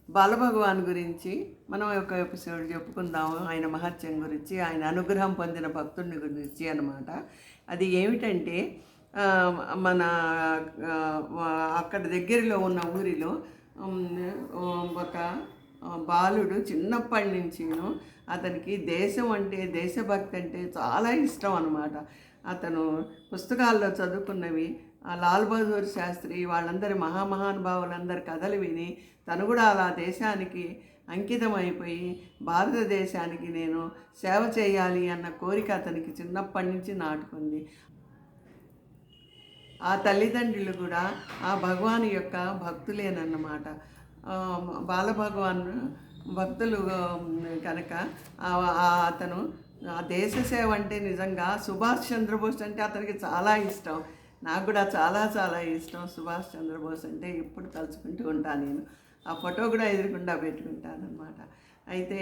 బాలభగవాన్ గురించి మనం ఒక ఎపిసోడ్ చెప్పుకుందాము. ఆయన మహత్యం గురించి, ఆయన అనుగ్రహం పొందిన భక్తుడిని గురించి అన్నమాట. అది ఏమిటంటే ఆ, మన అక్కడ దగ్గరలో ఉన్న ఊరిలో ఒక బాలుడు చిన్నప్పటి నుంచిను అతనికి దేశం అంటే, దేశభక్తి అంటే చాలా ఇష్టం అన్నమాట. అతను పుస్తకాల్లో చదువుకున్నవి లాల్ బహదూర్ శాస్త్రి వాళ్ళందరి మహామహానుభావులందరి కథలు విని తను కూడా అలా దేశానికి అంకితం అయిపోయి భారతదేశానికి నేను సేవ చేయాలి అన్న కోరిక అతనికి చిన్నప్పటి నుంచి నాటుకుంది. ఆ తల్లిదండ్రులు కూడా ఆ భగవాన్ యొక్క భక్తులేనన్నమాట. బాలభగవాన్ భక్తులు కనుక అతను ఆ దేశ సేవ అంటే నిజంగా సుభాష్ చంద్రబోస్ అంటే అతనికి చాలా ఇష్టం. నాకు కూడా చాలా చాలా ఇష్టం సుభాష్ చంద్రబోస్ అంటే. ఇప్పుడు తలుచుకుంటూ ఉంటాను నేను. ఆ ఫోటో కూడా ఎదురుకుండా పెట్టుకుంటాను అనమాట. అయితే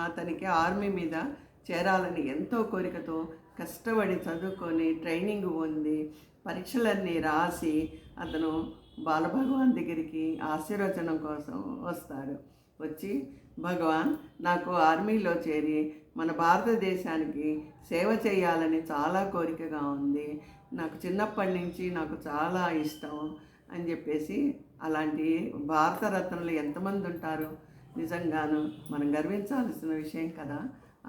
అతనికి ఆర్మీ మీద చేరాలని ఎంతో కోరికతో కష్టపడి చదువుకొని ట్రైనింగ్ పొంది పరీక్షలన్నీ రాసి అతను బాలభగవాన్ దగ్గరికి ఆశీర్వచనం కోసం వస్తాడు. వచ్చి, భగవాన్, నాకు ఆర్మీలో చేరి మన భారతదేశానికి సేవ చేయాలని చాలా కోరికగా ఉంది. నాకు చిన్నప్పటి నుంచి నాకు చాలా ఇష్టం అని చెప్పేసి, అలాంటి భారతరత్నలు ఎంతమంది ఉంటారు. నిజంగాను మనం గర్వించాల్సిన విషయం కదా.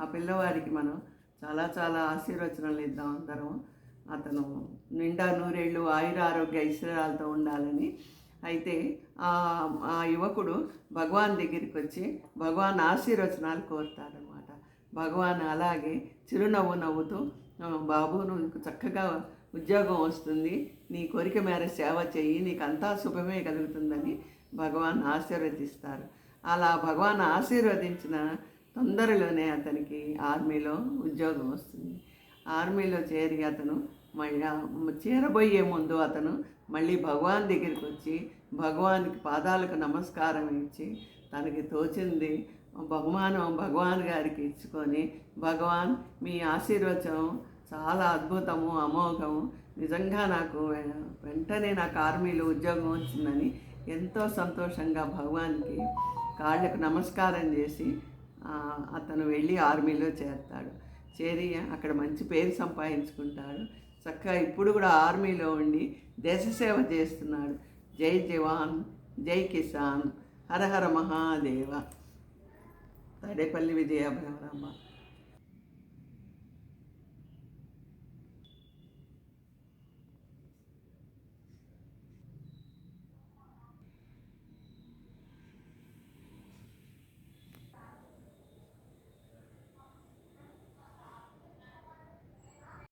ఆ పిల్లవాడికి మనం చాలా చాలా ఆశీర్వచనాలు ఇద్దాం అందరం. అతను నిండా నూరేళ్ళు ఆయుర ఆరోగ్య ఐశ్వర్యాలతో ఉండాలని. అయితే ఆ యువకుడు భగవాన్ దగ్గరికి వచ్చి భగవాన్ ఆశీర్వచనాలు కోరుతాడనమాట. భగవాన్ అలాగే చిరునవ్వు నవ్వుతూ, బాబు, నువ్వు చక్కగా ఉద్యోగం వస్తుంది, నీ కోరిక మేర సేవ చెయ్యి, నీకు అంతా శుభమే కలుగుతుందని భగవాన్ ఆశీర్వదిస్తారు. అలా భగవాన్ ఆశీర్వదించిన తొందరలోనే అతనికి ఆర్మీలో ఉద్యోగం వస్తుంది. ఆర్మీలో చేరి అతను మళ్ళీ చేరబోయే ముందు అతను మళ్ళీ భగవాన్ దగ్గరికి వచ్చి భగవాన్కి పాదాలకు నమస్కారం ఇచ్చి తనకి తోచింది బహుమానం భగవాన్ గారికి ఇచ్చుకొని, భగవాన్, మీ ఆశీర్వచనం చాలా అద్భుతము, అమోఘము, నిజంగా నాకు వెంటనే నాకు ఆర్మీలో ఉద్యోగం వచ్చిందని ఎంతో సంతోషంగా భగవాన్కి కాళ్ళకు నమస్కారం చేసి అతను వెళ్ళి ఆర్మీలో చేరతాడు. చేరి అక్కడ మంచి పేరు సంపాదించుకుంటాడు. చక్కగా ఇప్పుడు కూడా ఆర్మీలో ఉండి దేశ సేవ చేస్తున్నాడు. జై జవాన్, జై కిసాన్, హర హర మహాదేవ. తాడేపల్లి విజయ భైరమ్మ.